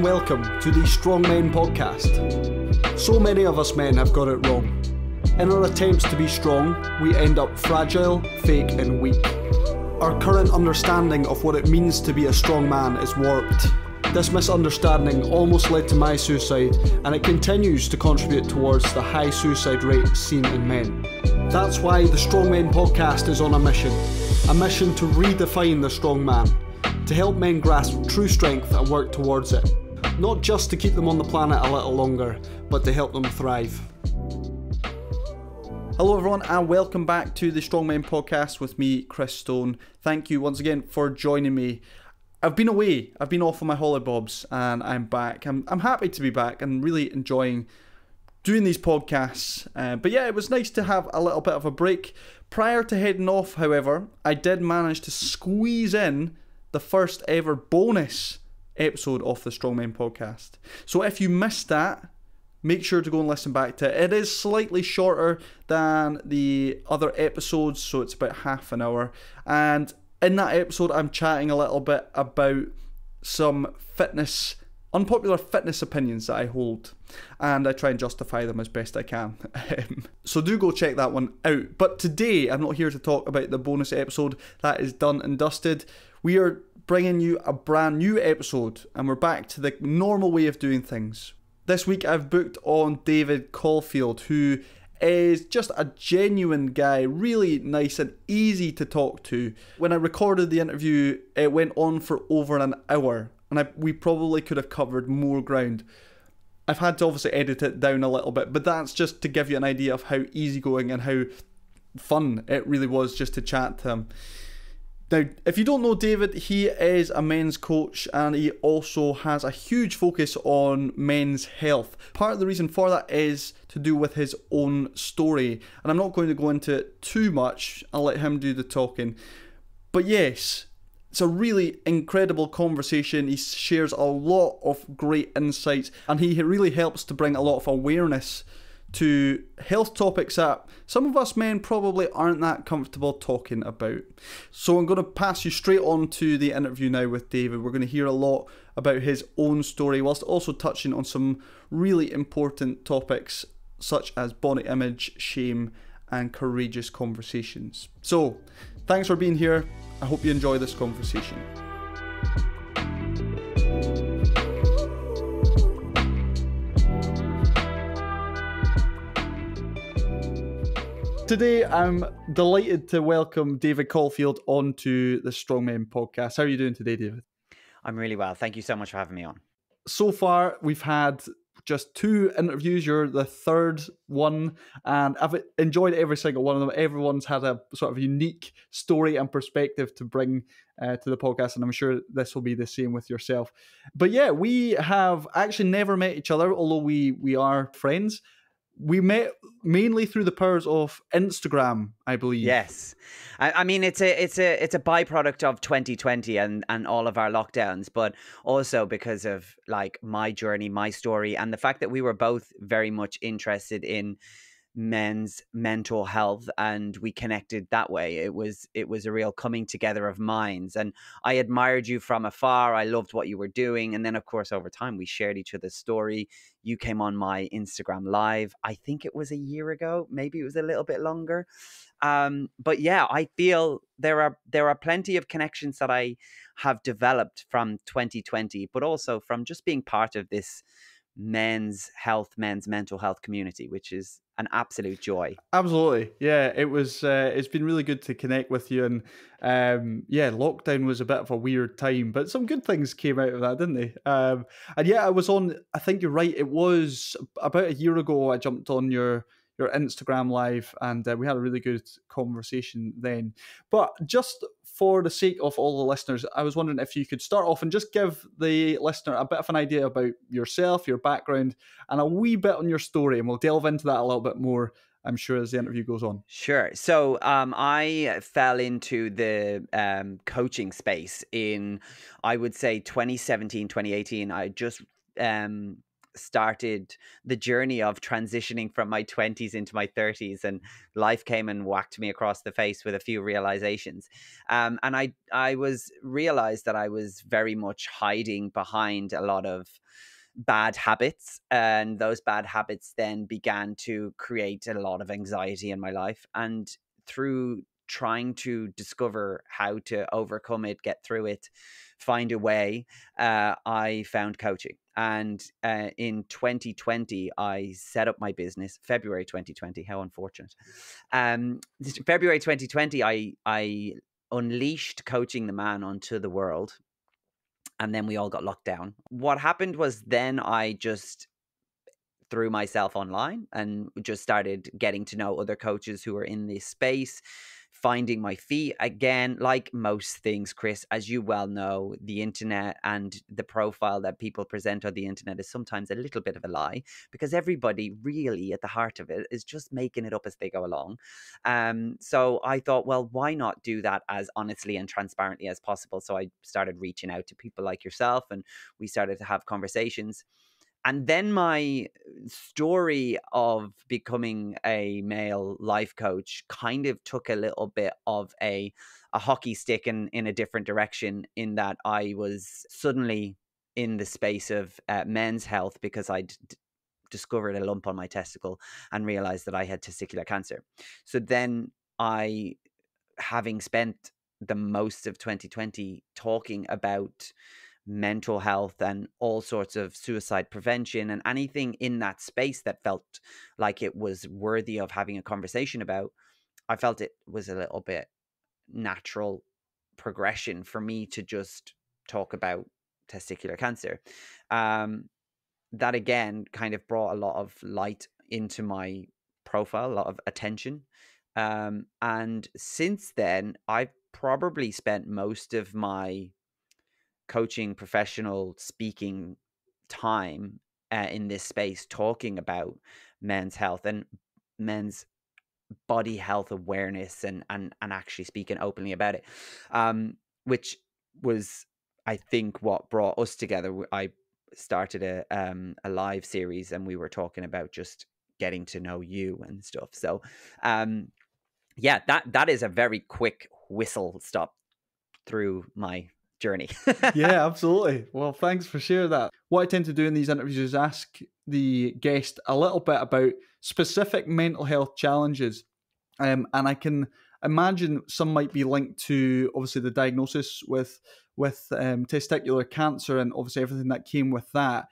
and welcome to the Strong Men podcast. So many of us men have got it wrong. In our attempts to be strong, we end up fragile, fake and weak. Our current understanding of what it means to be a strong man is warped. This misunderstanding almost led to my suicide, and it continues to contribute towards the high suicide rate seen in men. That's why the Strong Men podcast is on a mission to redefine the strong man, to help men grasp true strength and work towards it. Not just to keep them on the planet a little longer, but to help them thrive. Hello everyone and welcome back to the Strong Men podcast with me, Chris Stone. Thank you once again for joining me. I've been away, I've been off on my hollybobs and I'm back. I'm happy to be back and really enjoying doing these podcasts. But yeah, it was nice to have a little bit of a break. Prior to heading off, however, I did manage to squeeze in the first ever bonus episode of the Strong Men podcast. So if you missed that, make sure to go and listen back to it. It is slightly shorter than the other episodes, so it's about half an hour. And in that episode, I'm chatting a little bit about some unpopular fitness opinions that I hold, and I try and justify them as best I can. So do go check that one out. But today, I'm not here to talk about the bonus episode. That is done and dusted. We are bringing you a brand new episode, and we're back to the normal way of doing things. This week, I've booked on David Caulfield, who is just a genuine guy, really nice and easy to talk to. When I recorded the interview, it went on for over an hour, and we probably could have covered more ground. I've had to obviously edit it down a little bit, but that's just to give you an idea of how easygoing and how fun it really was just to chat to him. Now, if you don't know David, he is a men's coach and he also has a huge focus on men's health. Part of the reason for that is to do with his own story. And I'm not going to go into it too much. I'll let him do the talking. But yes, it's a really incredible conversation. He shares a lot of great insights and he really helps to bring a lot of awareness to health topics that some of us men probably aren't that comfortable talking about. So I'm going to pass you straight on to the interview now with David. We're going to hear a lot about his own story whilst also touching on some really important topics such as body image, shame and courageous conversations. So thanks for being here. I hope you enjoy this conversation. Today, I'm delighted to welcome David Caulfield onto the Strong Men podcast. How are you doing today, David? I'm really well. Thank you so much for having me on. So far, we've had just 2 interviews. You're the third one, and I've enjoyed every single one of them. Everyone's had a sort of unique story and perspective to bring to the podcast, and I'm sure this will be the same with yourself. But yeah, we have actually never met each other, although we are friends. We met mainly through the powers of Instagram, I believe. Yes, I mean it's a byproduct of 2020 and all of our lockdowns, but also because of like my journey, my story, and the fact that we were both very much interested in men's mental health, and we connected that way. It was a real coming together of minds, and I admired you from afar. I loved what you were doing, and then of course over time we shared each other's story. You came on my Instagram live, I think it was a year ago, maybe it was a little bit longer, but yeah, I feel there are plenty of connections that I have developed from 2020, but also from just being part of this men's mental health community, which is an absolute joy. Absolutely. Yeah, it was it's been really good to connect with you, and yeah, lockdown was a bit of a weird time, but some good things came out of that, didn't they? And yeah, I was on, I think you're right, it was about a year ago I jumped on your Instagram live, and we had a really good conversation then. But just for the sake of all the listeners, I was wondering if you could start off and just give the listener a bit of an idea about yourself, your background, and a wee bit on your story, and we'll delve into that a little bit more, I'm sure, as the interview goes on. Sure. So I fell into the coaching space in, I would say, 2017, 2018. I just started the journey of transitioning from my 20s into my 30s, and life came and whacked me across the face with a few realizations. And I was realized that I was very much hiding behind a lot of bad habits, and those bad habits then began to create a lot of anxiety in my life. And through trying to discover how to overcome it, get through it, find a way, I found coaching. And in 2020, I set up my business. February 2020, how unfortunate. February 2020, I unleashed Coaching the Man onto the world, and then we all got locked down. What happened was then I just threw myself online and just started getting to know other coaches who are in this space, finding my feet again. Like most things, Chris, as you well know, the internet and the profile that people present on the internet is sometimes a little bit of a lie, because everybody really at the heart of it is just making it up as they go along. So I thought, well, why not do that as honestly and transparently as possible? So I started reaching out to people like yourself, and we started to have conversations. And then my story of becoming a male life coach kind of took a little bit of a hockey stick in a different direction, in that I was suddenly in the space of men's health, because I'd discovered a lump on my testicle and realized that I had testicular cancer. So then I, having spent the most of 2020 talking about mental health and all sorts of suicide prevention and anything in that space that felt like it was worthy of having a conversation about, I felt it was a little bit natural progression for me to just talk about testicular cancer. That again kind of brought a lot of light into my profile, a lot of attention. And since then, I've probably spent most of my coaching, professional speaking time in this space talking about men's health and men's body health awareness, and actually speaking openly about it, which was, I think, what brought us together. I started a live series, and we were talking about just getting to know you and stuff. So yeah, that is a very quick whistle stop through my journey. Yeah, absolutely. Well, thanks for sharing that. What I tend to do in these interviews is ask the guest a little bit about specific mental health challenges. And I can imagine some might be linked to obviously the diagnosis with testicular cancer and obviously everything that came with that.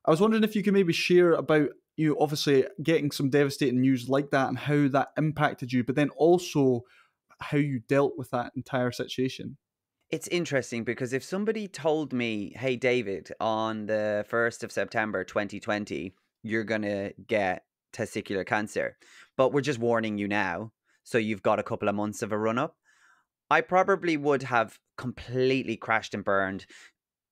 I was wondering if you could maybe share about you obviously getting some devastating news like that and how that impacted you, but then also how you dealt with that entire situation. It's interesting, because if somebody told me, hey, David, on the 1st of September 2020, you're going to get testicular cancer, but we're just warning you now, so you've got a couple of months of a run up, I probably would have completely crashed and burned,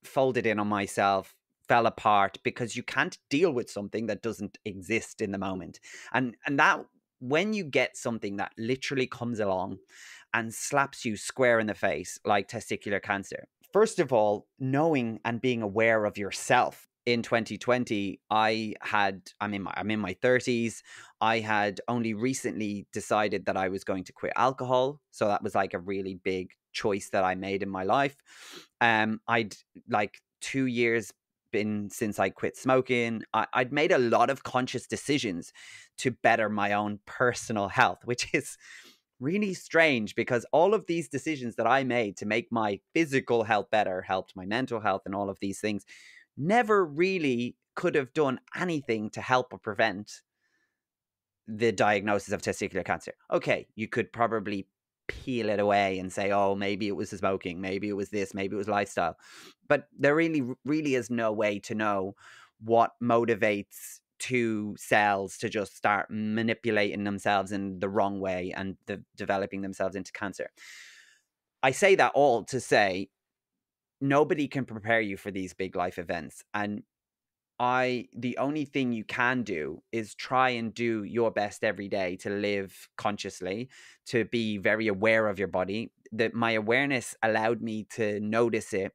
folded in on myself, fell apart, because you can't deal with something that doesn't exist in the moment. And that, when you get something that literally comes along and slaps you square in the face, like testicular cancer, first of all, knowing and being aware of yourself. In 2020, I'm in my 30s. I had only recently decided that I was going to quit alcohol, so that was like a really big choice that I made in my life. I'd like 2 years been since I quit smoking. I'd made a lot of conscious decisions to better my own personal health, which is really strange, because all of these decisions that I made to make my physical health better helped my mental health, and all of these things never really could have done anything to help or prevent the diagnosis of testicular cancer. Okay, you could probably peel it away and say, oh, maybe it was the smoking, maybe it was this, maybe it was lifestyle. But there really is no way to know what motivates two cells to just start manipulating themselves in the wrong way and developing themselves into cancer. I say that all to say nobody can prepare you for these big life events. And the only thing you can do is try and do your best every day to live consciously, to be very aware of your body. That my awareness allowed me to notice it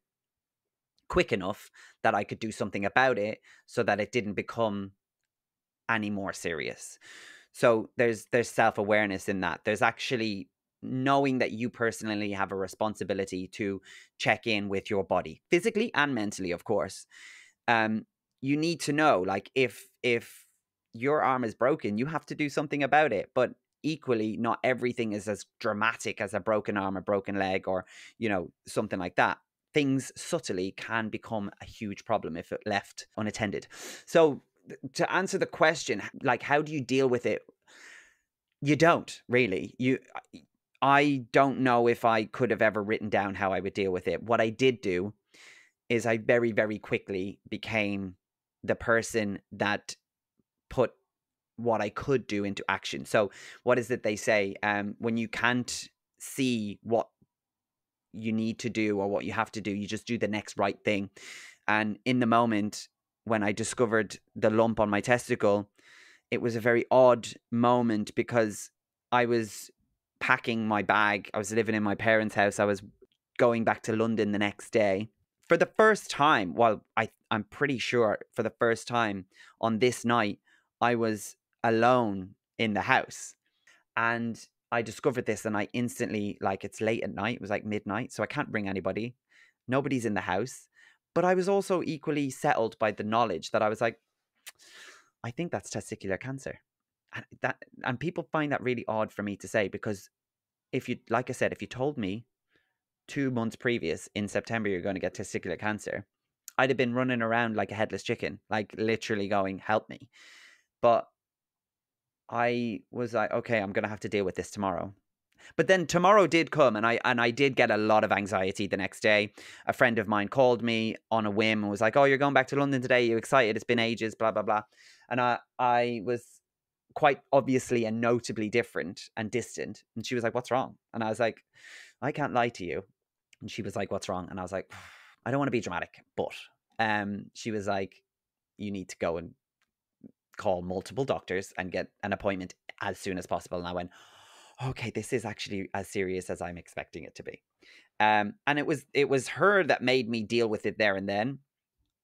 quick enough that I could do something about it so that it didn't become any more serious. So there's self-awareness in that. There's actually knowing that you personally have a responsibility to check in with your body, physically and mentally, of course. Um, you need to know, like, if your arm is broken, you have to do something about it. But equally, not everything is as dramatic as a broken arm, a broken leg, or something like that. Things subtly can become a huge problem if it left unattended. So to answer the question, like, how do you deal with it? You don't really. I don't know if I could have ever written down how I would deal with it. What I did do is I very, very quickly became the person that put what I could do into action. So what is it they say? When you can't see what you need to do or what you have to do, you just do the next right thing. And in the moment when I discovered the lump on my testicle, it was a very odd moment because I was packing my bag. I was living in my parents' house. I was going back to London the next day. For the first time, well, I'm pretty sure for the first time on this night, I was alone in the house. And I discovered this and I instantly, like, it's late at night. It was like midnight, so I can't ring anybody. Nobody's in the house. But I was also equally settled by the knowledge that I was like, I think that's testicular cancer. And people find that really odd for me to say, because like I said, if you told me 2 months previous in September you're going to get testicular cancer, I'd have been running around like a headless chicken, like literally going, help me. But I was like, okay, I'm going to have to deal with this tomorrow. But then tomorrow did come, and I did get a lot of anxiety the next day. A friend of mine called me on a whim and was like, oh, you're going back to London today? You excited? It's been ages, blah, blah, blah. And I was quite obviously and notably different and distant. And she was like, what's wrong? And I was like, I can't lie to you. And she was like, what's wrong? And I was like, I don't want to be dramatic, but she was like, you need to go and call multiple doctors and get an appointment as soon as possible. And I went, okay, this is actually as serious as I'm expecting it to be. And it was her that made me deal with it there and then.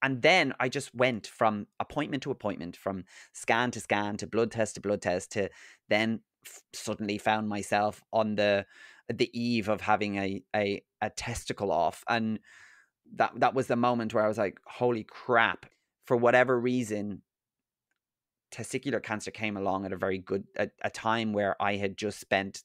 And then I just went from appointment to appointment, from scan to blood test to then suddenly found myself on the eve of having a testicle off. And that was the moment where I was like, holy crap. For whatever reason, testicular cancer came along at a very good a time where I had just spent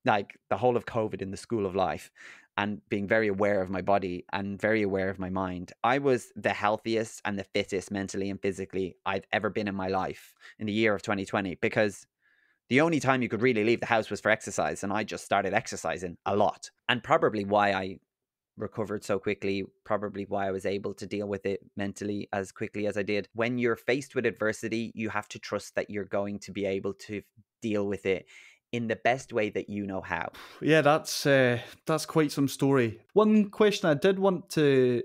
like the whole of COVID in the school of life and being very aware of my body and very aware of my mind. I was the healthiest and the fittest mentally and physically I've ever been in my life in the year of 2020, because the only time you could really leave the house was for exercise. And I just started exercising a lot. And probably why I recovered so quickly, probably why I was able to deal with it mentally as quickly as I did. When you're faced with adversity, you have to trust that you're going to be able to deal with it in the best way that you know how. Yeah, that's quite some story. One question I did want to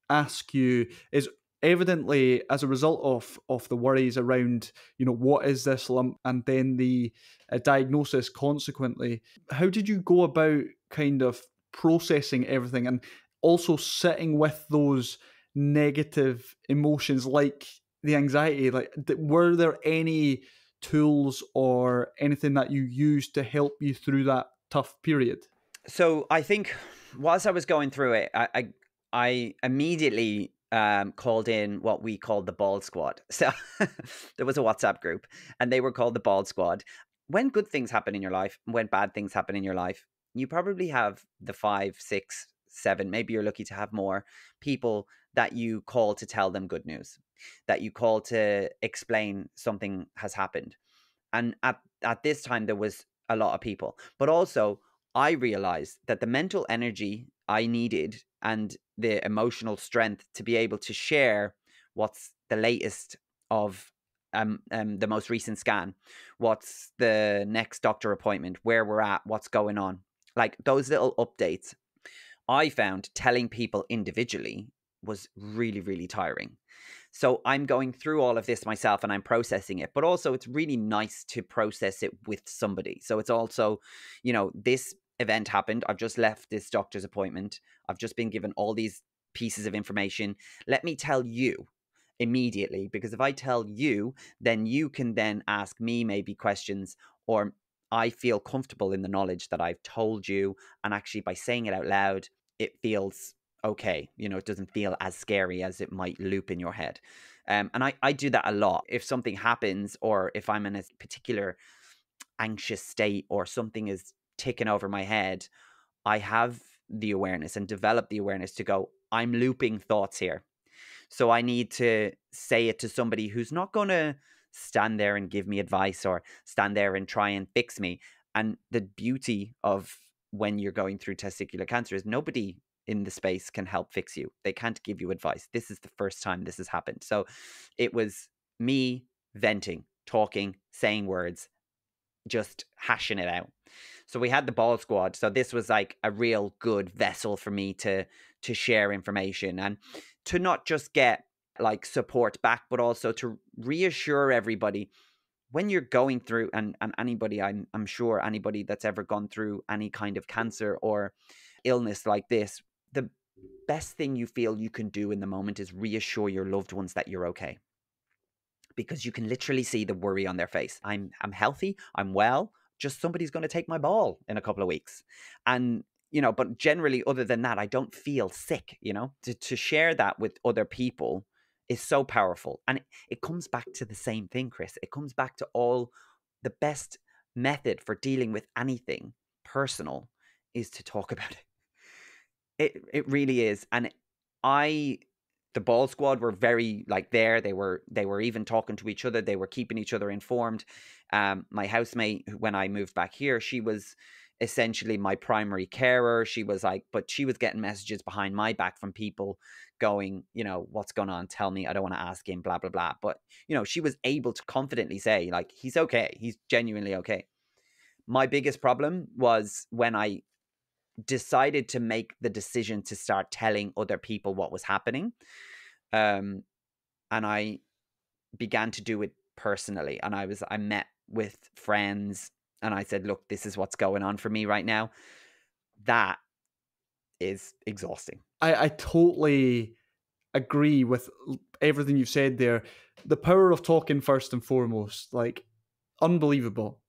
ask you is, evidently as a result of the worries around, what is this lump, and then the diagnosis consequently, how did you go about kind of processing everything and also sitting with those negative emotions like the anxiety? Like, were there any tools or anything that you used to help you through that tough period? So I think whilst I was going through it, I immediately called in what we called the Bald Squad. So there was a WhatsApp group and they were called the Bald Squad. When good things happen in your life, when bad things happen in your life, you probably have the 5, 6, 7, maybe you're lucky to have more people that you call to tell them good news, that you call to explain something has happened. And at this time, there was a lot of people. But also, I realized that the mental energy I needed and the emotional strength to be able to share what's the latest of the most recent scan, what's the next doctor appointment, where we're at, what's going on. Like those little updates, I found telling people individually was really, really tiring. So I'm going through all of this myself and I'm processing it, but also it's really nice to process it with somebody. So it's also, this event happened. I've just left this doctor's appointment. I've just been given all these pieces of information. Let me tell you immediately, because if I tell you, then you can then ask me maybe questions, or I feel comfortable in the knowledge that I've told you. And actually, by saying it out loud, it feels okay. It doesn't feel as scary as it might loop in your head. And I do that a lot. If something happens, or if I'm in a particular anxious state, or something is ticking over my head, I have the awareness and develop the awareness to go, I'm looping thoughts here. So I need to say it to somebody who's not going to stand there and give me advice, or stand there and try and fix me. And the beauty of when you're going through testicular cancer is nobody in the space can help fix you. They can't give you advice. This is the first time this has happened. So it was me venting, talking, saying words, just hashing it out. So we had the ball squad. So this was like a real good vessel for me to share information, and to not just get like support back, but also to reassure everybody when you're going through, and anybody, I'm sure anybody that's ever gone through any kind of cancer or illness like this, the best thing you feel you can do in the moment is reassure your loved ones that you're okay. Because you can literally see the worry on their face. I'm healthy, I'm well, just somebody's going to take my ball in a couple of weeks. And, but generally, other than that, I don't feel sick, to share that with other people is so powerful. And it comes back to the same thing, Chris. It comes back to all the best method for dealing with anything personal is to talk about it. It really is. And the ball squad were very like there. They were even talking to each other. They were keeping each other informed. My housemate, when I moved back here, she was essentially my primary carer. She was but she was getting messages behind my back from people going, what's going on? Tell me. I don't want to ask him, blah, blah, blah. But, she was able to confidently say, like, he's okay. He's genuinely okay. My biggest problem was when I decided to make the decision to start telling other people what was happening. And I began to do it personally. And I met with friends and I said, look, this is what's going on for me right now. That is exhausting. I totally agree with everything you've said there. The power of talking first and foremost, like, unbelievable.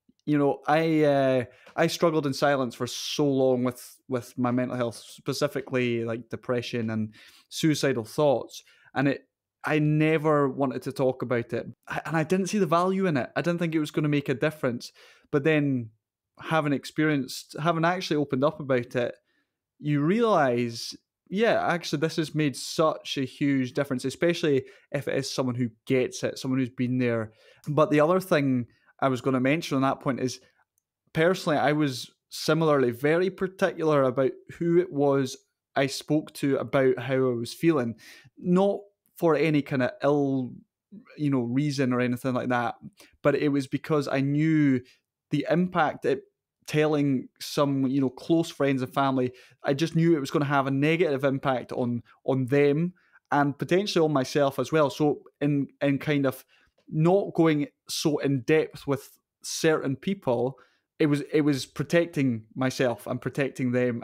I struggled in silence for so long with my mental health, specifically like depression and suicidal thoughts. And I never wanted to talk about it. And I didn't see the value in it. I didn't think it was going to make a difference. But then having actually opened up about it, you realize, yeah, actually this has made such a huge difference, especially if it is someone who gets it, someone who's been there. But the other thing I was going to mention on that point is, personally, I was similarly very particular about who it was I spoke to about how I was feeling, not for any kind of ill, reason or anything like that, but it was because I knew the impact it telling some, close friends and family. I just knew it was going to have a negative impact on them and potentially on myself as well. So in kind of not going so in depth with certain people, it was protecting myself and protecting them.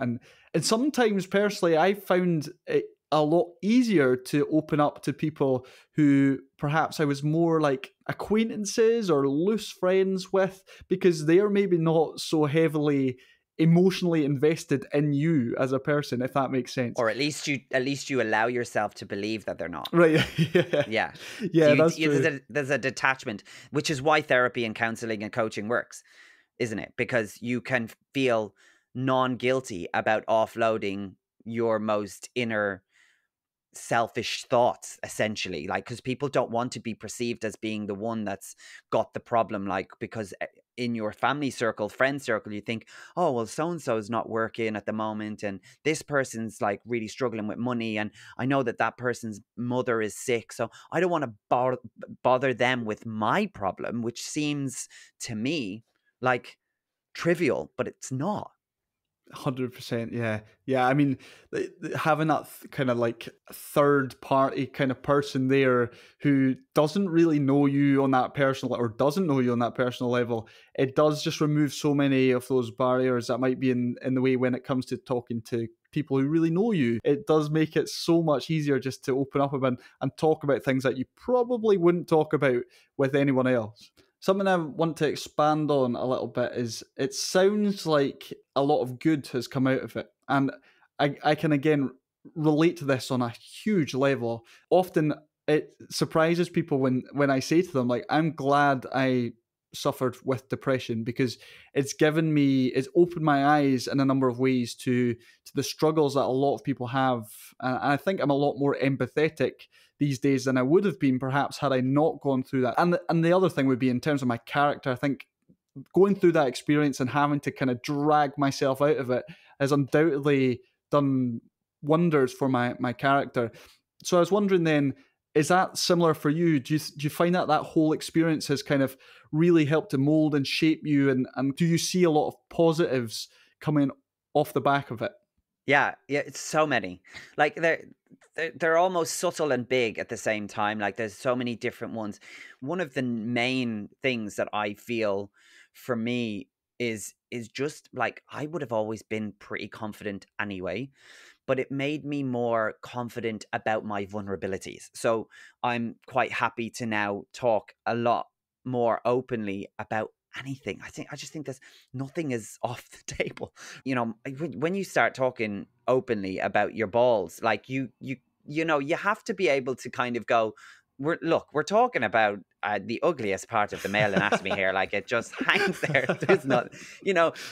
And sometimes personally, I found it a lot easier to open up to people who perhaps I was more like acquaintances or loose friends with, because they're maybe not so heavily emotionally invested in you as a person, if that makes sense. Or at least you allow yourself to believe that they're not. Right. Yeah. So that's true. There's a detachment, which is why therapy and counseling and coaching works, isn't it? Because you can feel non-guilty about offloading your most inner selfish thoughts, essentially, like, because people don't want to be perceived as being the one that's got the problem, like, because in your family circle, friend circle, you think, oh, well, so-and-so is not working at the moment, and this person's like really struggling with money, and I know that person's mother is sick, so I don't want to bother them with my problem, which seems to me like trivial, but it's not. 100%, yeah. I mean, having that kind of like third party kind of person there who doesn't really know you on that personal, or doesn't know you on that personal level, it does just remove so many of those barriers that might be in the way when it comes to talking to people who really know you, it does make it so much easier just to open up a bit and talk about things that you probably wouldn't talk about with anyone else. Something I want to expand on a little bit is it sounds like a lot of good has come out of it. And I can again relate to this on a huge level. Often it surprises people when I say to them, like, I'm glad I suffered with depression, because it's opened my eyes in a number of ways to the struggles that a lot of people have. And I think I'm a lot more empathetic these days than I would have been perhaps had I not gone through that. And the other thing would be in terms of my character. I think going through that experience and having to kind of drag myself out of it has undoubtedly done wonders for my character. So I was wondering then, is that similar for you? Do you find that whole experience has kind of really helped to mold and shape you? And do you see a lot of positives coming off the back of it? Yeah, it's so many. Like they're almost subtle and big at the same time. Like there's so many different ones. One of the main things that I feel for me is just like I would have always been pretty confident anyway, but it made me more confident about my vulnerabilities. So I'm quite happy to now talk a lot more openly about anything. I just think there's nothing is off the table. You know, when you start talking openly about your balls, like you have to be able to kind of go, we're talking about the ugliest part of the male anatomy here. Like it just hangs there. There's not,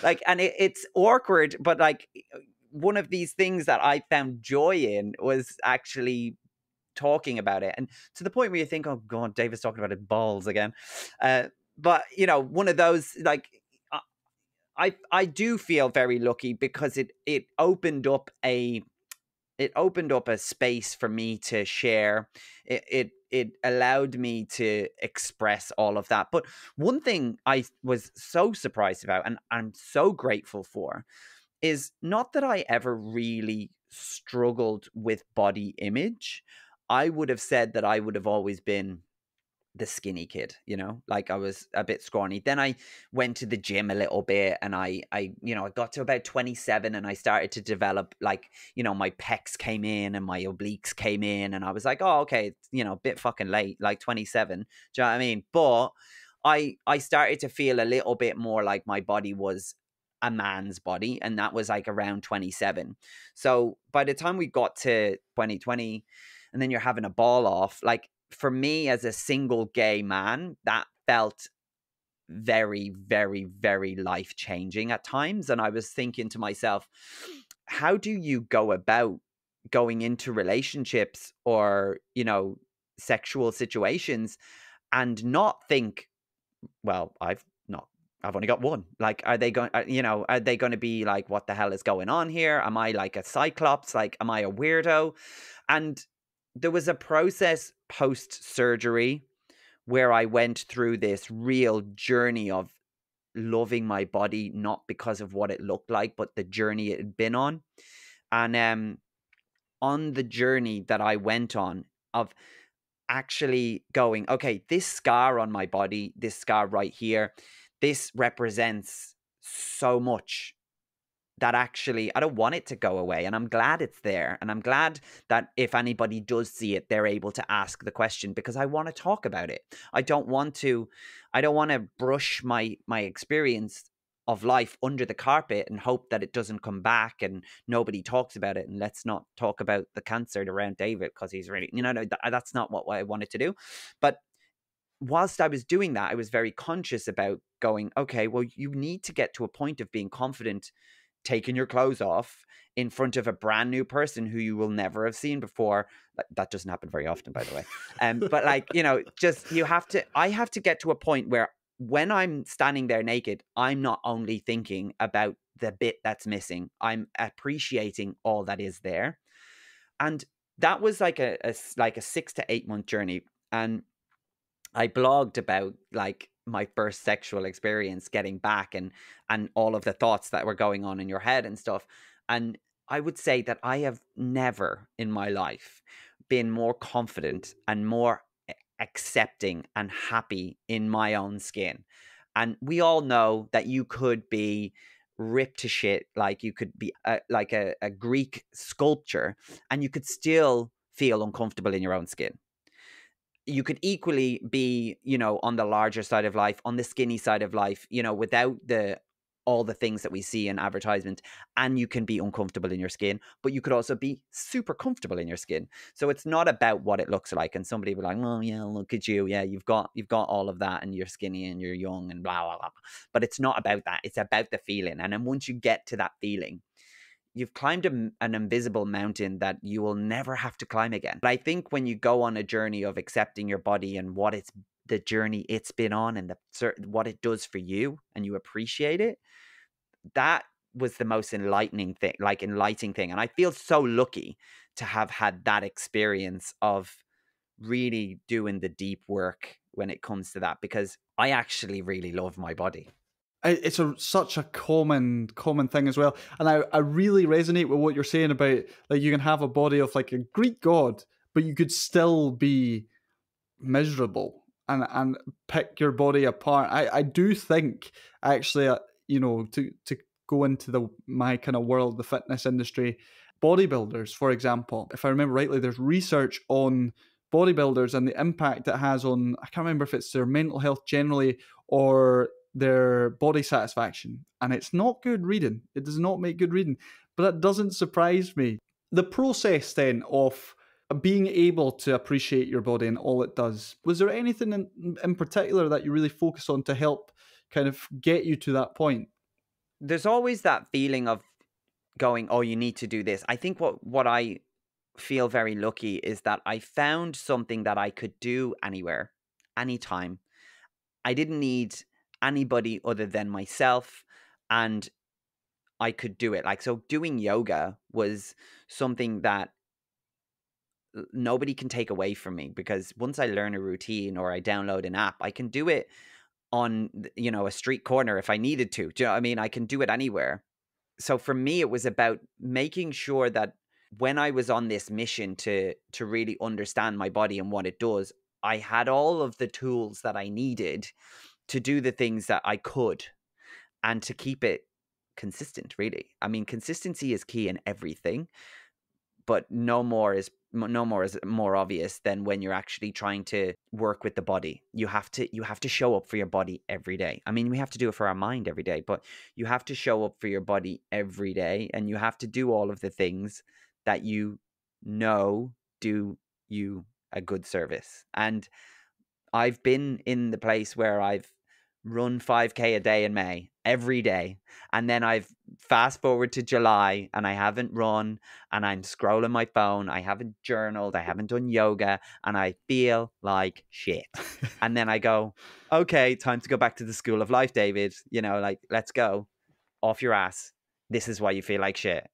like, and it's awkward, but like one of these things that I found joy in was actually talking about it, and to the point where you think, oh god, David's talking about his balls again. But one of those, like, I do feel very lucky because it opened up a space for me to share. It allowed me to express all of that. But one thing I was so surprised about, and I'm so grateful for, is not that I ever really struggled with body image. I would have said that I would have always been the skinny kid, like I was a bit scrawny. Then I went to the gym a little bit, and I got to about 27 and I started to develop, like, my pecs came in and my obliques came in, and I was like, oh, okay, a bit fucking late, like 27. Do you know what I mean? But I started to feel a little bit more like my body was a man's body, and that was like around 27. So by the time we got to 2020, and then you're having a ball off, like, for me as a single gay man, that felt very, very, very life-changing at times. And I was thinking to myself, how do you go about going into relationships or, sexual situations and not think, well, I've only got one. Like, are they going to be like, what the hell is going on here? Am I like a cyclops? Like, am I a weirdo? And there was a process post-surgery where I went through this real journey of loving my body, not because of what it looked like, but the journey it had been on. And on the journey that I went on of actually going, okay, this scar on my body, this scar right here, this represents so much that actually I don't want it to go away, and I'm glad it's there, and I'm glad that if anybody does see it, they're able to ask the question, because I want to talk about it. I don't want to brush my experience of life under the carpet and hope that it doesn't come back and nobody talks about it. And let's not talk about the cancer around David, because he's really, that's not what I wanted to do. But whilst I was doing that, I was very conscious about going, okay, well, you need to get to a point of being confident taking your clothes off in front of a brand new person who you will never have seen before. That doesn't happen very often, by the way. But like, I have to get to a point where when I'm standing there naked, I'm not only thinking about the bit that's missing, I'm appreciating all that is there. And that was like a 6 to 8 month journey. And I blogged about like my first sexual experience, getting back, and all of the thoughts that were going on in your head and stuff. And I would say that I have never in my life been more confident and more accepting and happy in my own skin. And we all know that you could be ripped to shit, like you could be like a Greek sculpture, and you could still feel uncomfortable in your own skin. You could equally be, you know, on the larger side of life, on the skinny side of life, you know, without the all the things that we see in advertisement, and you can be uncomfortable in your skin, but you could also be super comfortable in your skin. So it's not about what it looks like. And somebody will be like, oh yeah, look at you, yeah, you've got all of that, and you're skinny and you're young and blah blah blah. But it's not about that. It's about the feeling. And then once you get to that feeling, you've climbed an invisible mountain that you will never have to climb again. But I think when you go on a journey of accepting your body and what it's the journey it's been on, and what it does for you, and you appreciate it, that was the most enlightening thing. And I feel so lucky to have had that experience of really doing the deep work when it comes to that, because I actually really love my body. It's such a common thing as well, and I really resonate with what you're saying about, like, you can have a body of like a Greek god, but you could still be miserable and pick your body apart. I do think, actually, you know, to go into my kind of world, the fitness industry, bodybuilders, for example, if I remember rightly, there's research on bodybuilders and the impact it has on, I can't remember if it's their mental health generally or their body satisfaction. And it's not good reading. It does not make good reading. But that doesn't surprise me. The process then of being able to appreciate your body and all it does, was there anything in particular that you really focus on to help kind of get you to that point? There's always that feeling of going, oh, you need to do this. I think what I feel very lucky is that I found something that I could do anywhere, anytime. I didn't need anybody other than myself, and I could do it. Like, so doing yoga was something that nobody can take away from me, because once I learn a routine or I download an app, I can do it on, you know, a street corner if I needed to. Do you know what I mean? I can do it anywhere. So for me, it was about making sure that when I was on this mission to really understand my body and what it does, I had all of the tools that I needed to do the things that I could, and to keep it consistent, really. I mean, consistency is key in everything, but no more is more obvious than when you're actually trying to work with the body. You have to show up for your body every day. I mean, we have to do it for our mind every day, but you have to show up for your body every day, and you have to do all of the things that you know do you a good service. And I've been in the place where I've run 5K a day in May every day, and then I've fast forward to July and I haven't run, and I'm scrolling my phone, I haven't journaled, I haven't done yoga, and I feel like shit. And then I go, okay, time to go back to the school of life, David. You know, like, let's go off your ass. This is why you feel like shit.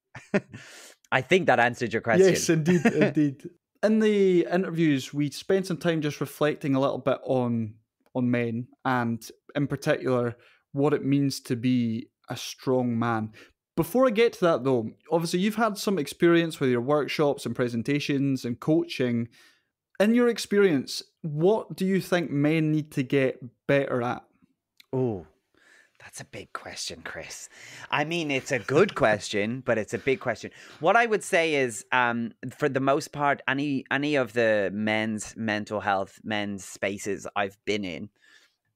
I think that answered your question. Yes, indeed, indeed. In the interviews, we spent some time just reflecting a little bit on men, and in particular, what it means to be a strong man. Before I get to that, though, obviously you've had some experience with your workshops and presentations and coaching. In your experience, what do you think men need to get better at? Oh, that's a big question, Chris. I mean, it's a good question, but it's a big question. What I would say is, for the most part, any of the men's mental health, men's spaces I've been in,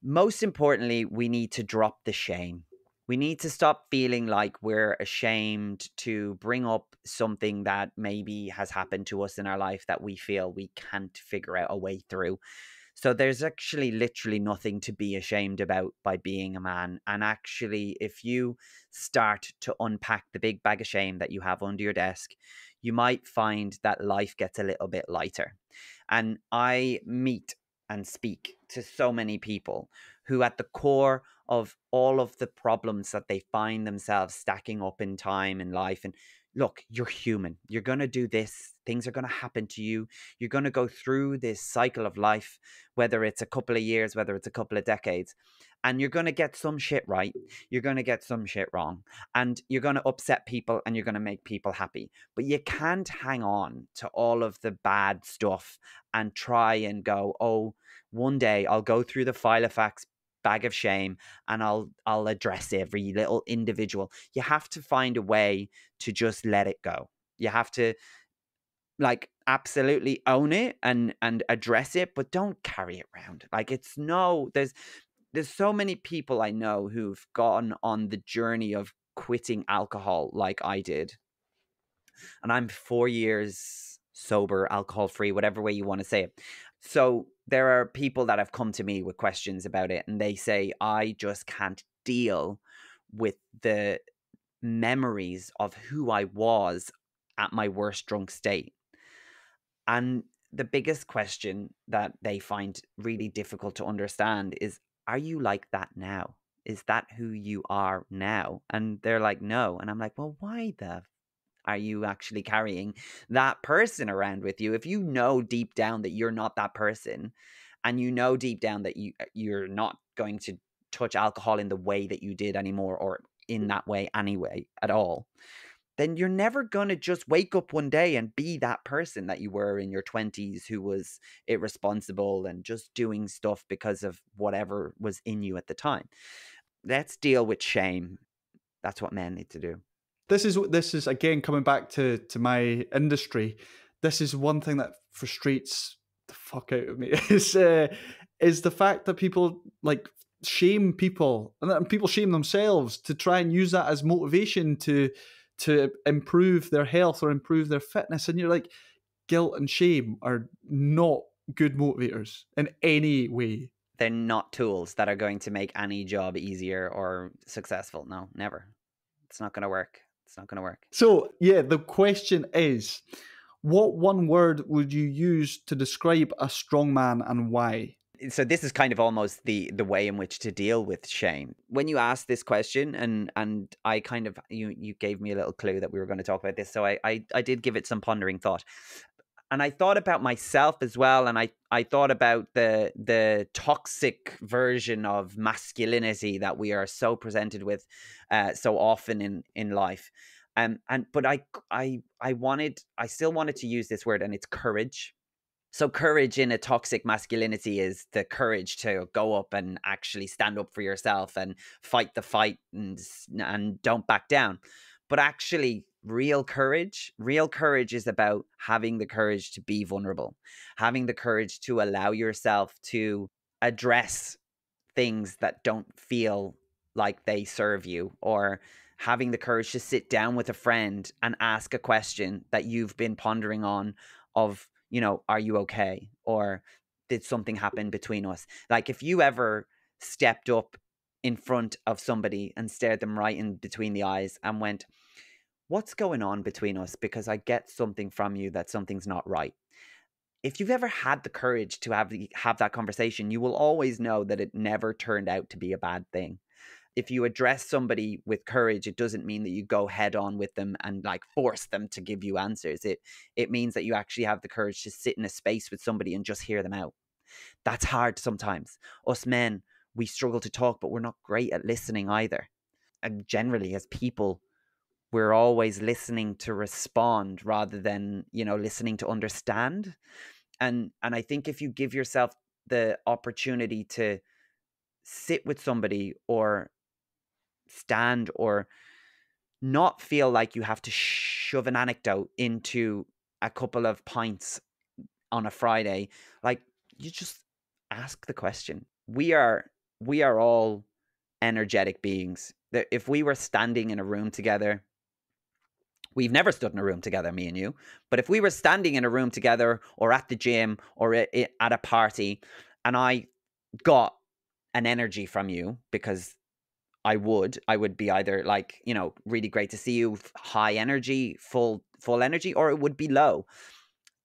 most importantly, we need to drop the shame. We need to stop feeling like we're ashamed to bring up something that maybe has happened to us in our life that we feel we can't figure out a way through. So there's actually literally nothing to be ashamed about by being a man. And actually, if you start to unpack the big bag of shame that you have under your desk, you might find that life gets a little bit lighter. And I meet and speak to so many people who, at the core of all of the problems that they find themselves stacking up in time in life, and look, you're human. You're going to do this. Things are going to happen to you. You're going to go through this cycle of life, whether it's a couple of years, whether it's a couple of decades, and you're going to get some shit right. You're going to get some shit wrong, and you're going to upset people, and you're going to make people happy. But you can't hang on to all of the bad stuff and try and go, oh, one day I'll go through the file of facts bag of shame, and I'll address every little individual. You have to find a way to just let it go. You have to like absolutely own it and address it, but don't carry it around. Like it's no, there's so many people I know who've gone on the journey of quitting alcohol like I did. And I'm 4 years sober, alcohol free, whatever way you want to say it. So there are people that have come to me with questions about it, and they say, I just can't deal with the memories of who I was at my worst drunk state. And the biggest question that they find really difficult to understand is, are you like that now? Is that who you are now? And they're like, no. And I'm like, well, why the are you actually carrying that person around with you? If you know deep down that you're not that person, and you know deep down that you're not going to touch alcohol in the way that you did anymore, or in that way anyway at all, then you're never going to just wake up one day and be that person that you were in your 20s who was irresponsible and just doing stuff because of whatever was in you at the time. Let's deal with shame. That's what men need to do. This is again coming back to my industry. This is one thing that frustrates the fuck out of me is the fact that people like shame people, and people shame themselves to try and use that as motivation to improve their health or improve their fitness. And you're like, guilt and shame are not good motivators in any way. They're not tools that are going to make any job easier or successful. No, never. It's not going to work. It's not going to work. So, yeah, the question is, what one word would you use to describe a strong man, and why? So this is kind of almost the way in which to deal with shame. When you asked this question, and I kind of, you gave me a little clue that we were going to talk about this. So I did give it some pondering thought. And I thought about myself as well, and I thought about the toxic version of masculinity that we are so presented with so often in life. But I still wanted to use this word, and it's courage. So courage in a toxic masculinity is the courage to go up and actually stand up for yourself and fight the fight and don't back down. But actually, real courage is about having the courage to be vulnerable, having the courage to allow yourself to address things that don't feel like they serve you, or having the courage to sit down with a friend and ask a question that you've been pondering on of, are you okay? Or did something happen between us? Like if you ever stepped up in front of somebody and stared them right in between the eyes and went, what's going on between us? Because I get something from you that something's not right. If you've ever had the courage to have that conversation, you will always know that it never turned out to be a bad thing. If you address somebody with courage, it doesn't mean that you go head on with them and like force them to give you answers. It means that you actually have the courage to sit in a space with somebody and just hear them out. That's hard sometimes. Us men, we struggle to talk, but we're not great at listening either. And generally, as people, we're always listening to respond rather than, listening to understand. And I think if you give yourself the opportunity to sit with somebody or stand or not feel like you have to shove an anecdote into a couple of pints on a Friday, like you just ask the question. We are all energetic beings. That if we were standing in a room together, we've never stood in a room together, me and you, but if we were standing in a room together or at the gym or at a party, and I got an energy from you, because I would be either like, really great to see you, high energy, full energy, or it would be low.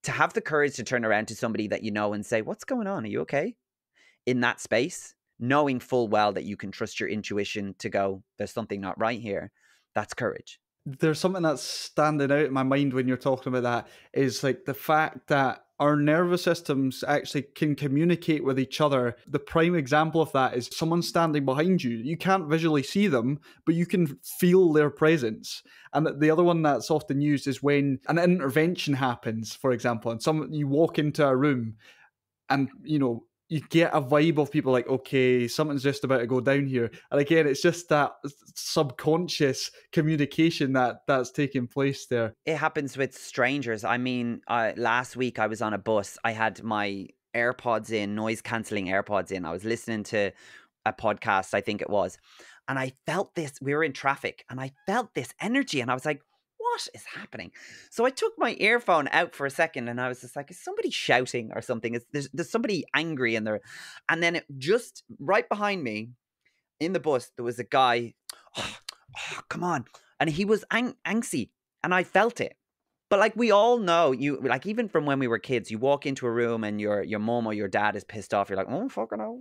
To have the courage to turn around to somebody that you know and say, what's going on? Are you okay? In that space, knowing full well that you can trust your intuition to go, there's something not right here. That's courage. There's something that's standing out in my mind when you're talking about that, is like the fact that our nervous systems actually can communicate with each other. The prime example of that is someone standing behind you. You can't visually see them, but you can feel their presence. And the other one that's often used is when an intervention happens, for example, and you walk into a room and, you get a vibe of people like, okay, something's just about to go down here. And again, it's just that subconscious communication that's taking place there. It happens with strangers. I mean, last week I was on a bus. I had my AirPods in, noise cancelling AirPods in. I was listening to a podcast, I think it was. And I felt this. We were in traffic and I felt this energy. And I was like, what is happening? So I took my earphone out for a second and I was just like, is somebody shouting or something? There's somebody angry in there. And then just right behind me in the bus, there was a guy. Oh, come on. And he was angsty. And I felt it. But like we all know, you like even from when we were kids, you walk into a room and your mom or your dad is pissed off. You're like, oh fucking hell.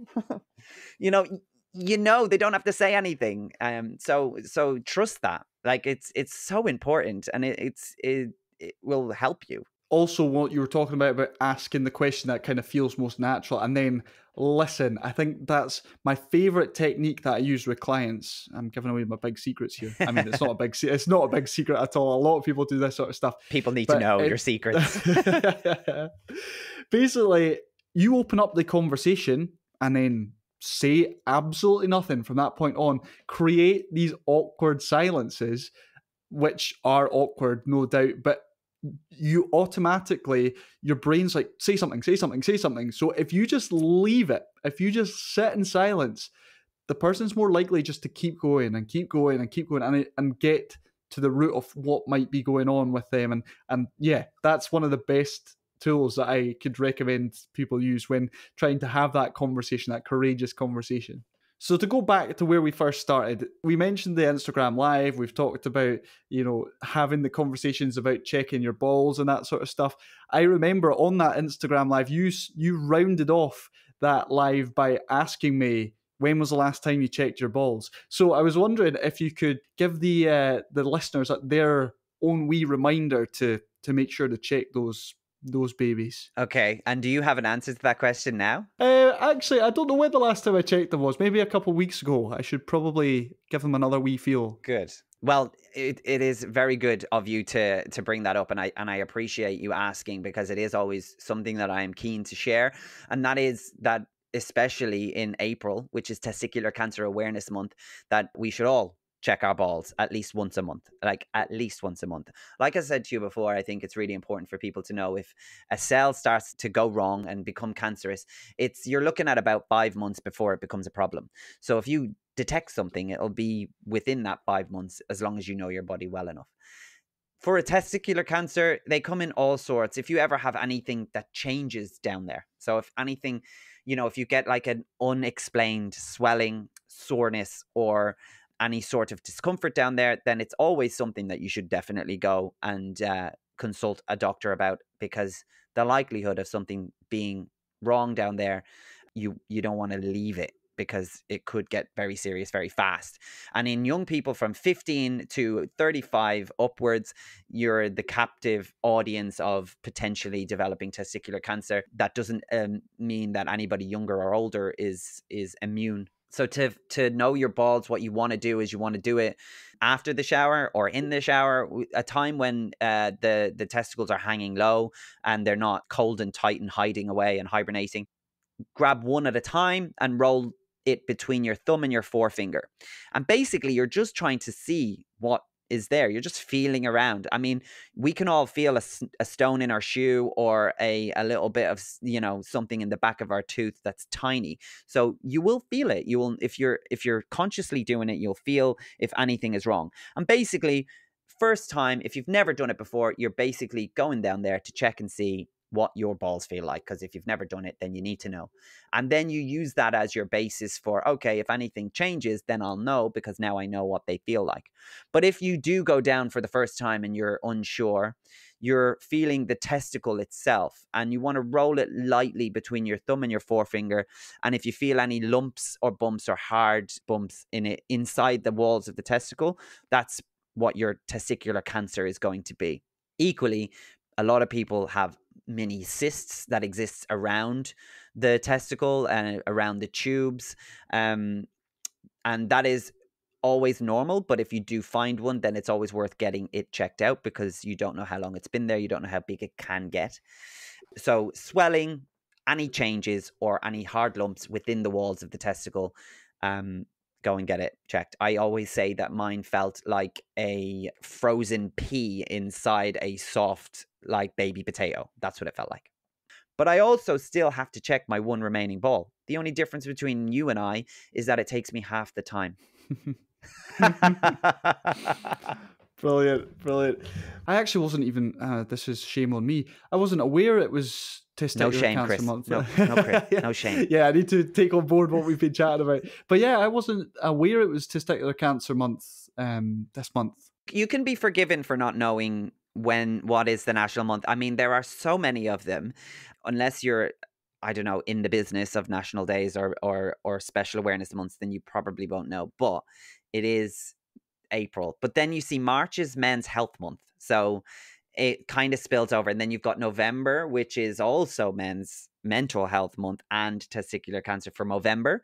you know, they don't have to say anything. So trust that. Like it's so important, and it will help you. Also, what you were talking about asking the question that kind of feels most natural, and then listen. I think that's my favorite technique that I use with clients. I'm giving away my big secrets here. I mean, it's not a big secret at all. A lot of people do this sort of stuff. People need to know your secrets. Basically, you open up the conversation and then say absolutely nothing from that point on. Create these awkward silences, which are awkward, no doubt, but you automatically, your brain's like, say something. So if you just leave it, if you just sit in silence, the person's more likely just to keep going and get to the root of what might be going on with them. And yeah, that's one of the best tools that I could recommend people use when trying to have that conversation, that courageous conversation. So to go back to where we first started, we mentioned the Instagram Live. We've talked about, having the conversations about checking your balls and that sort of stuff. I remember on that Instagram Live, you rounded off that live by asking me, when was the last time you checked your balls? So I was wondering if you could give the listeners their own wee reminder to make sure to check those babies. Okay, and do you have an answer to that question now? Actually, I don't know when the last time I checked them was. Maybe a couple of weeks ago. I should probably give them another wee feel. Good. Well, it is very good of you to bring that up, and I appreciate you asking, because it is always something that I am keen to share, and that is that especially in April, which is Testicular Cancer Awareness Month, that we should all check our balls at least once a month. Like I said to you before, I think it's really important for people to know if a cell starts to go wrong and become cancerous, you're looking at about 5 months before it becomes a problem. So if you detect something, it'll be within that 5 months, as long as you know your body well enough. For a testicular cancer, they come in all sorts. If you ever have anything that changes down there, so if anything, if you get like an unexplained swelling, soreness, or any sort of discomfort down there, then it's always something that you should definitely go and consult a doctor about, because the likelihood of something being wrong down there, you don't want to leave it, because it could get very serious very fast. And in young people from 15 to 35 upwards, you're the captive audience of potentially developing testicular cancer. That doesn't mean that anybody younger or older is immune. So to know your balls, what you want to do is you want to do it after the shower or in the shower, a time when the testicles are hanging low and they're not cold and tight and hiding away and hibernating. Grab one at a time and roll it between your thumb and your forefinger. And basically, you're just trying to see what is there. You're just feeling around. I mean, we can all feel a stone in our shoe, or a little bit of, something in the back of our tooth that's tiny. So you will feel it. You will, if you're consciously doing it, you'll feel if anything is wrong. And basically, first time, if you've never done it before, you're basically going down there to check and see what your balls feel like, because if you've never done it, then you need to know. And then you use that as your basis for, okay, if anything changes, then I'll know, because now I know what they feel like. But if you do go down for the first time and you're unsure, you're feeling the testicle itself, and you want to roll it lightly between your thumb and your forefinger. And if you feel any lumps or bumps or hard bumps in it inside the walls of the testicle, that's what your testicular cancer is going to be. Equally, a lot of people have mini cysts that exists around the testicle and around the tubes, and that is always normal. But if you do find one, then it's always worth getting it checked out, because you don't know how long it's been there, you don't know how big it can get. So swelling, any changes or any hard lumps within the walls of the testicle, go and get it checked. I always say that mine felt like a frozen pea inside a soft, like, baby potato. That's what it felt like. But I also still have to check my one remaining ball. The only difference between you and I is that it takes me half the time. Brilliant, brilliant. I actually wasn't even, this is shame on me, I wasn't aware it was Testicular Cancer Chris. Month. No, Chris. Yeah. No shame. Yeah, I need to take on board what we've been chatting about. But yeah, I wasn't aware it was Testicular Cancer Month this month. You can be forgiven for not knowing what is the national month. I mean, there are so many of them, unless you're, I don't know, in the business of national days or special awareness months, then you probably won't know. But it is April. But then you see March is Men's Health Month. So it kind of spills over. And then you've got November, which is also Men's Mental Health Month, and Testicular Cancer for Movember.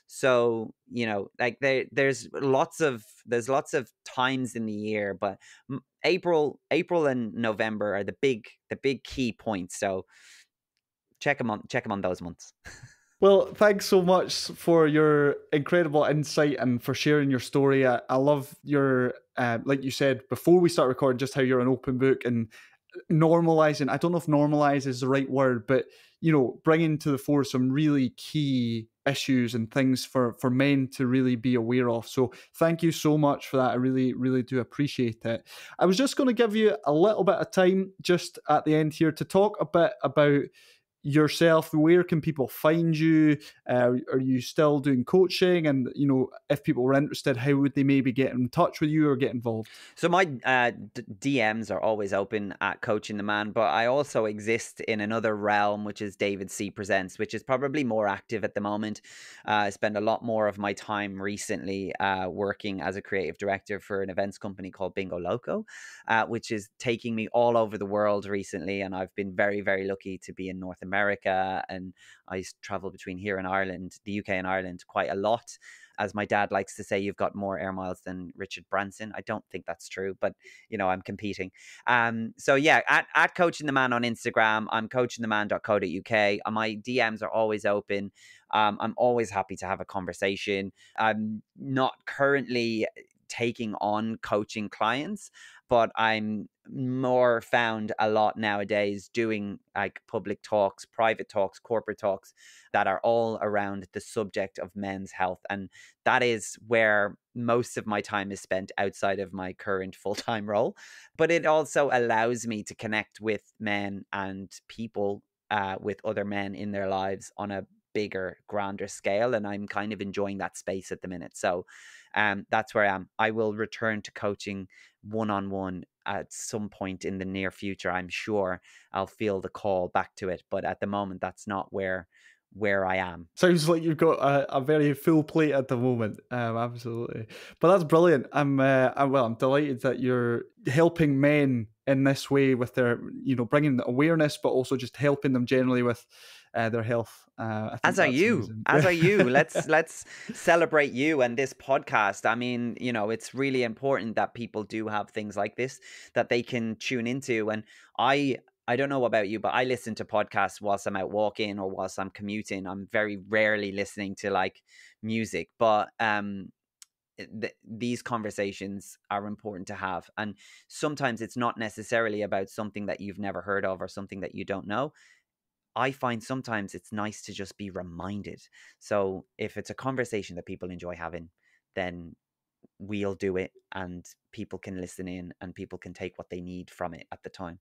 So, you know, like there's lots of times in the year, but April and November are the big key points. So check them on those months. Well, thanks so much for your incredible insight and for sharing your story. I love your, like you said before we start recording, just how you're an open book and normalizing. I don't know if normalize is the right word, but, you know, bringing to the fore some really key issues and things for men to really be aware of. So thank you so much for that. I really, really do appreciate it. I was just going to give you a little bit of time just at the end here to talk a bit about yourself. Where can people find you? Are you still doing coaching? And, you know, if people were interested, how would they maybe get in touch with you or get involved? So my DMs are always open at Coaching the Man, but I also exist in another realm, which is David C Presents, which is probably more active at the moment. I spend a lot more of my time recently working as a creative director for an events company called Bingo Loco, which is taking me all over the world recently. And I've been very, very lucky to be in North America, and I travel between here and Ireland, the UK and Ireland, quite a lot. As my dad likes to say, you've got more air miles than Richard Branson. I don't think that's true, but, you know, I'm competing. So yeah, at Coaching the Man on Instagram, I'm coachingtheman.co.uk. My DMs are always open. I'm always happy to have a conversation. I'm not currently taking on coaching clients, but I'm more found a lot nowadays doing like public talks, private talks, corporate talks that are all around the subject of men's health. And that is where most of my time is spent outside of my current full-time role. But it also allows me to connect with men and people with other men in their lives on a bigger, grander scale. And I'm kind of enjoying that space at the minute. So that's where I am. I will return to coaching one-on-one at some point in the near future. I'm sure I'll feel the call back to it, but at the moment, that's not where I am. Sounds like you've got a very full plate at the moment. Absolutely, but that's brilliant. I'm delighted that you're helping men in this way with their, you know, bringing the awareness, but also just helping them generally with their health. As are you. Let's celebrate you and this podcast. I mean, you know, it's really important that people do have things like this that they can tune into. And I don't know about you, but I listen to podcasts whilst I'm out walking or whilst I'm commuting. I'm very rarely listening to like music, but these conversations are important to have. And sometimes it's not necessarily about something that you've never heard of or something that you don't know. I find sometimes it's nice to just be reminded. So if it's a conversation that people enjoy having, then we'll do it and people can listen in and people can take what they need from it at the time.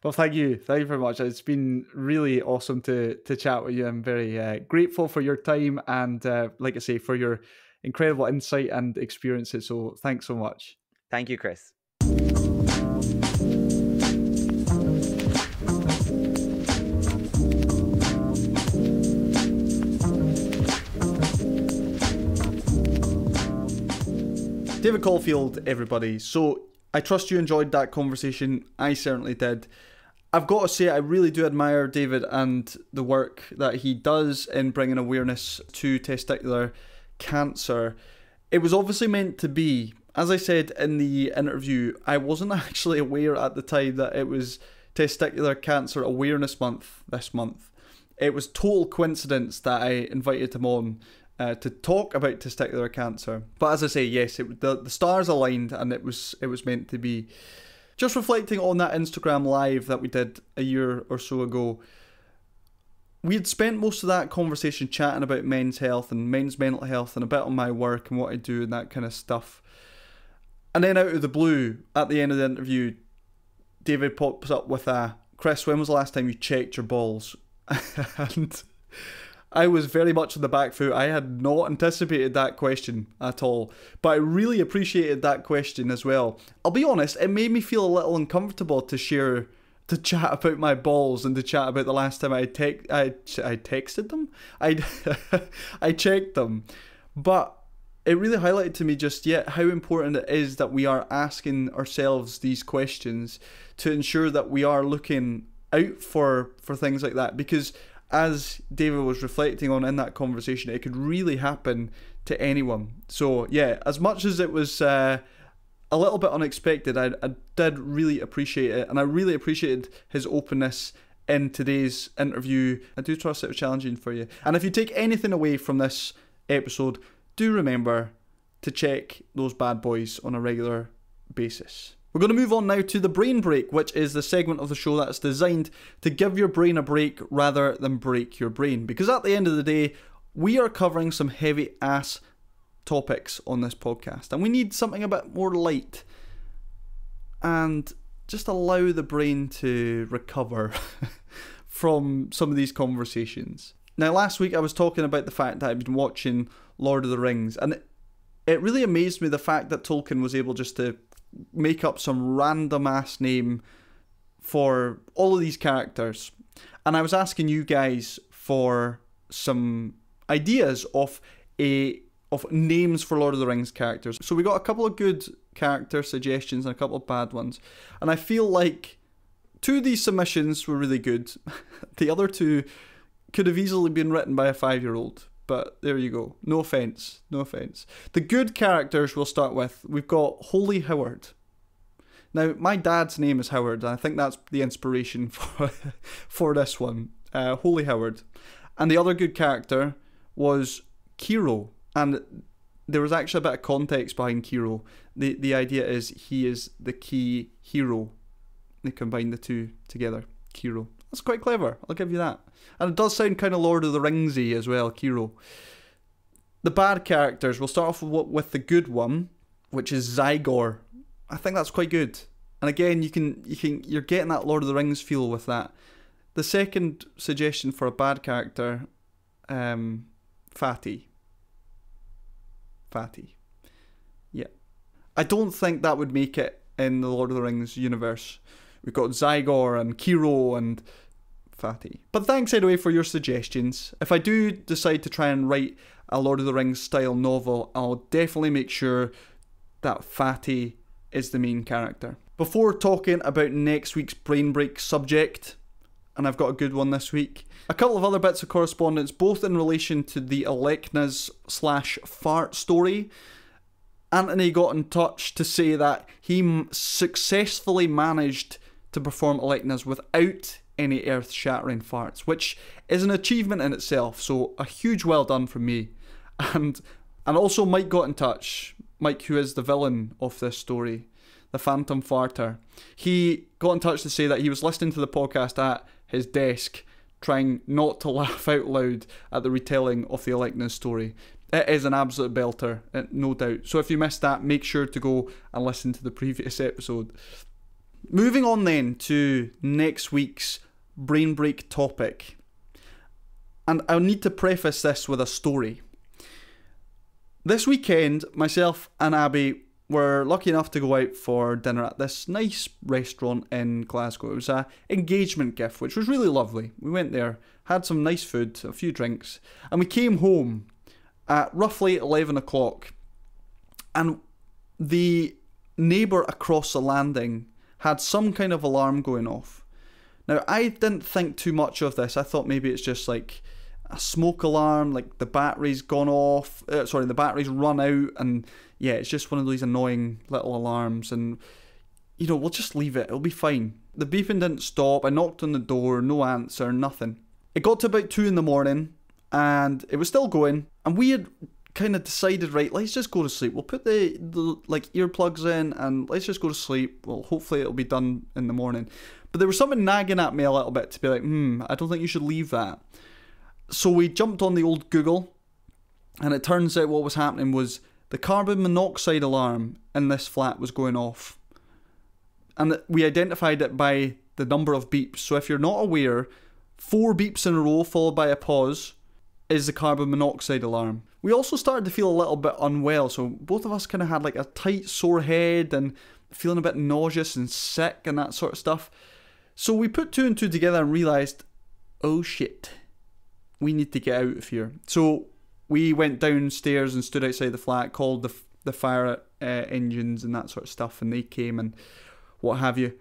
Well, thank you very much. It's been really awesome to chat with you. I'm very grateful for your time and, like I say, for your incredible insight and experiences. So thanks so much. Thank you, Chris. David Caulfield, everybody. So I trust you enjoyed that conversation. I certainly did. I've got to say, I really do admire David and the work that he does in bringing awareness to testicular cancer. It was obviously meant to be. As I said in the interview, I wasn't actually aware at the time that it was Testicular Cancer Awareness Month this month. it was total coincidence that I invited him on to talk about testicular cancer. But as I say, yes, the stars aligned, and it was meant to be. Just reflecting on that Instagram live that we did a year or so ago, we had spent most of that conversation chatting about men's health and men's mental health and a bit on my work and what I do and that kind of stuff. And then out of the blue, at the end of the interview, David pops up with Chris, when was the last time you checked your balls? And I was very much on the back foot. I had not anticipated that question at all, but I really appreciated that question as well. I'll be honest, it made me feel a little uncomfortable to chat about my balls and to chat about the last time I texted them? I checked them. But it really highlighted to me just yet how important it is that we are asking ourselves these questions to ensure that we are looking out for things like that, because as David was reflecting on in that conversation, it could really happen to anyone. So yeah, as much as it was a little bit unexpected, I did really appreciate it, and I really appreciated his openness in today's interview. I do trust it was challenging for you. And if you take anything away from this episode, do remember to check those bad boys on a regular basis. We're going to move on now to the brain break, which is the segment of the show that's designed to give your brain a break rather than break your brain. Because at the end of the day, we are covering some heavy ass topics on this podcast, and we need something a bit more light and just allow the brain to recover from some of these conversations. Now, last week I was talking about the fact that I've been watching Lord of the Rings, and it really amazed me the fact that Tolkien was able just to make up some random ass name for all of these characters. And I was asking you guys for some ideas of names for Lord of the Rings characters. So we got a couple of good character suggestions and a couple of bad ones. And I feel like 2 of these submissions were really good. The other 2 could have easily been written by a 5-year-old. But there you go. No offence. No offence. The good characters we'll start with. We've got Holy Howard. Now, my dad's name is Howard, and I think that's the inspiration for this one. Holy Howard. And the other good character was Kiro. And there was actually a bit of context behind Kiro. The idea is he is the key hero. They combine the 2 together. Kiro. That's quite clever, I'll give you that. And it does sound kind of Lord of the Ringsy as well, Kiro. The bad characters, we'll start off with the good one, which is Zygor. I think that's quite good. And again, you're getting that Lord of the Rings feel with that. The second suggestion for a bad character, Fatty. Yeah. I don't think that would make it in the Lord of the Rings universe. We've got Zygor and Kiro and Fatty. But thanks anyway for your suggestions. If I do decide to try and write a Lord of the Rings style novel, I'll definitely make sure that Fatty is the main character. Before talking about next week's brain break subject, and I've got a good one this week, a couple of other bits of correspondence, both in relation to the Aleknas/fart story. Anthony got in touch to say that he successfully managed to perform Aleknas without any earth-shattering farts, which is an achievement in itself, so a huge well done from me. And also Mike got in touch, Mike, who is the villain of this story, the Phantom Farter. He got in touch to say that he was listening to the podcast at his desk, trying not to laugh out loud at the retelling of the Aleknas story. It is an absolute belter, no doubt. So if you missed that, make sure to go and listen to the previous episode. Moving on then to next week's brain break topic. And I'll need to preface this with a story. This weekend, myself and Abby were lucky enough to go out for dinner at this nice restaurant in Glasgow. It was an engagement gift, which was really lovely. We went there, had some nice food, a few drinks, and we came home at roughly 11 o'clock. And the neighbour across the landing had some kind of alarm going off. Now, I didn't think too much of this. I thought maybe it's just like a smoke alarm, like the battery's gone off. The battery's run out, and yeah, it's just one of these annoying little alarms, and you know, we'll just leave it. It'll be fine. The beeping didn't stop. I knocked on the door, no answer, nothing. It got to about 2 in the morning and it was still going, and we had kind of decided, right, let's just go to sleep. We'll put the like earplugs in and let's just go to sleep. Well, hopefully it'll be done in the morning. But there was something nagging at me a little bit to be like, I don't think you should leave that. So we jumped on the old Google, and it turns out what was happening was the carbon monoxide alarm in this flat was going off. And we identified it by the number of beeps. So if you're not aware, 4 beeps in a row followed by a pause is the carbon monoxide alarm. We also started to feel a little bit unwell, so both of us kind of had like a tight sore head and feeling a bit nauseous and sick and that sort of stuff. So we put 2 and 2 together and realised, oh shit, we need to get out of here. So we went downstairs and stood outside the flat, called the fire engines and that sort of stuff, and they came and what have you.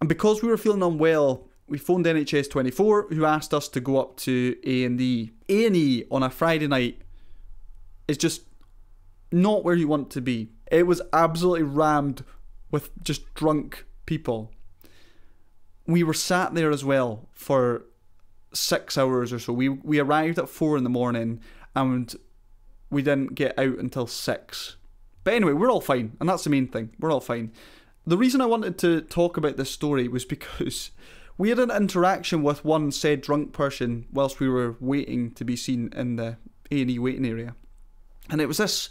And because we were feeling unwell, we phoned NHS 24, who asked us to go up to A&E. A&E on a Friday night is just not where you want to be. It was absolutely rammed with just drunk people. We were sat there as well for 6 hours or so. We arrived at 4 in the morning and we didn't get out until 6. But anyway, we're all fine, and that's the main thing. We're all fine. The reason I wanted to talk about this story was because we had an interaction with one said drunk person whilst we were waiting to be seen in the A&E waiting area. And it was this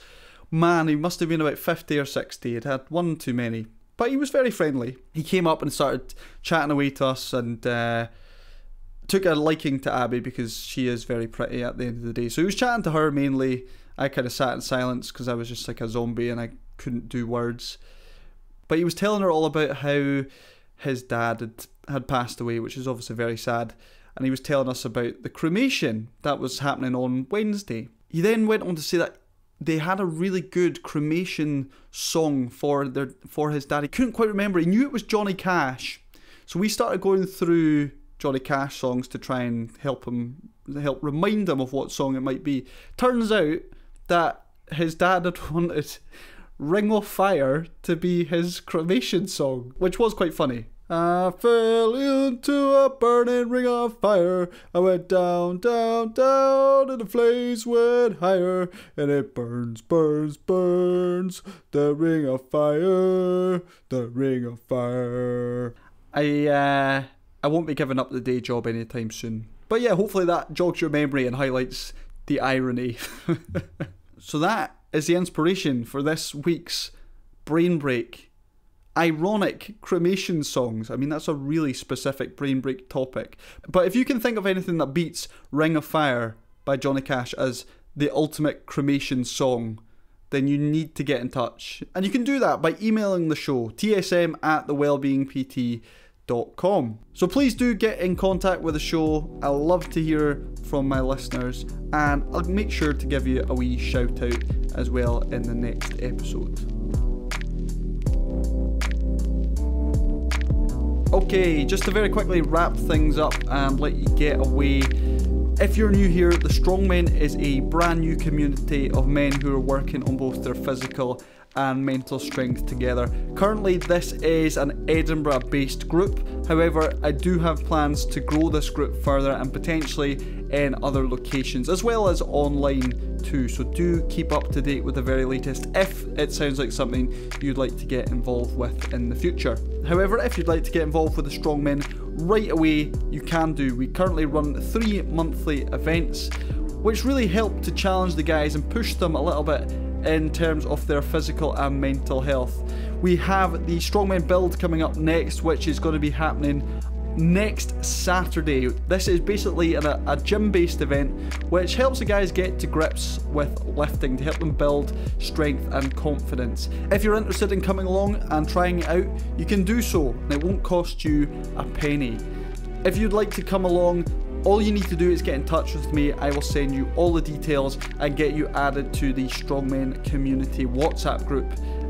man, he must have been about 50 or 60, he'd had one too many. But he was very friendly. He came up and started chatting away to us and took a liking to Abby because she is very pretty at the end of the day. So he was chatting to her mainly. I kind of sat in silence because I was just like a zombie and I couldn't do words. But he was telling her all about how his dad had passed away, which is obviously very sad. And he was telling us about the cremation that was happening on Wednesday. He then went on to say that they had a really good cremation song for his dad. He couldn't quite remember. He knew it was Johnny Cash. So we started going through Johnny Cash songs to try and help remind him of what song it might be. Turns out that his dad had wanted Ring of Fire to be his cremation song, which was quite funny. I fell into a burning ring of fire. I went down, down, down, and the flames went higher. And it burns, burns, burns. The ring of fire, the ring of fire. I won't be giving up the day job anytime soon. But yeah, hopefully that jogs your memory and highlights the irony. So that is the inspiration for this week's Brain Break. Ironic cremation songs. I mean, that's a really specific brain break topic. But if you can think of anything that beats Ring of Fire by Johnny Cash as the ultimate cremation song, then you need to get in touch. And you can do that by emailing the show, tsm@thewellbeingpt.com. So please do get in contact with the show. I love to hear from my listeners, and I'll make sure to give you a wee shout out as well in the next episode. Okay, just to very quickly wrap things up and let you get away. If you're new here, The Strongmen is a brand new community of men who are working on both their physical and mental strength together. Currently, this is an Edinburgh-based group. However, I do have plans to grow this group further and potentially in other locations, as well as online too. So do keep up to date with the very latest if it sounds like something you'd like to get involved with in the future. However, if you'd like to get involved with the Strongmen right away, you can do. We currently run 3 monthly events, which really help to challenge the guys and push them a little bit in terms of their physical and mental health. We have the Strongmen Build coming up next, which is going to be happening next Saturday. This is basically a gym-based event which helps the guys get to grips with lifting to help them build strength and confidence. If you're interested in coming along and trying it out, you can do so, and it won't cost you a penny. If you'd like to come along, all you need to do is get in touch with me. I will send you all the details and get you added to the Strongmen Community WhatsApp group.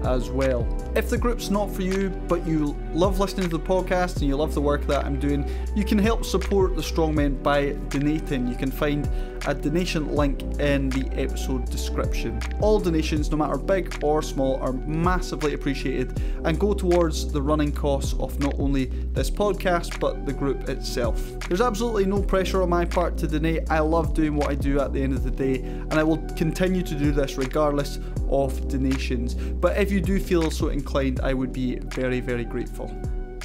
as well. If the group's not for you, but you love listening to the podcast and you love the work that I'm doing, you can help support the Strongmen by donating. You can find a donation link in the episode description. All donations, no matter big or small, are massively appreciated and go towards the running costs of not only this podcast but the group itself. There's absolutely no pressure on my part to donate. I love doing what I do at the end of the day, and I will continue to do this regardless of donations. But if you do feel so inclined, I would be very, very grateful.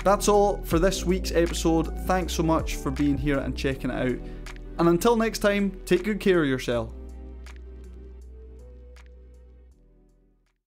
That's all for this week's episode. Thanks so much for being here and checking it out. And until next time, take good care of yourself.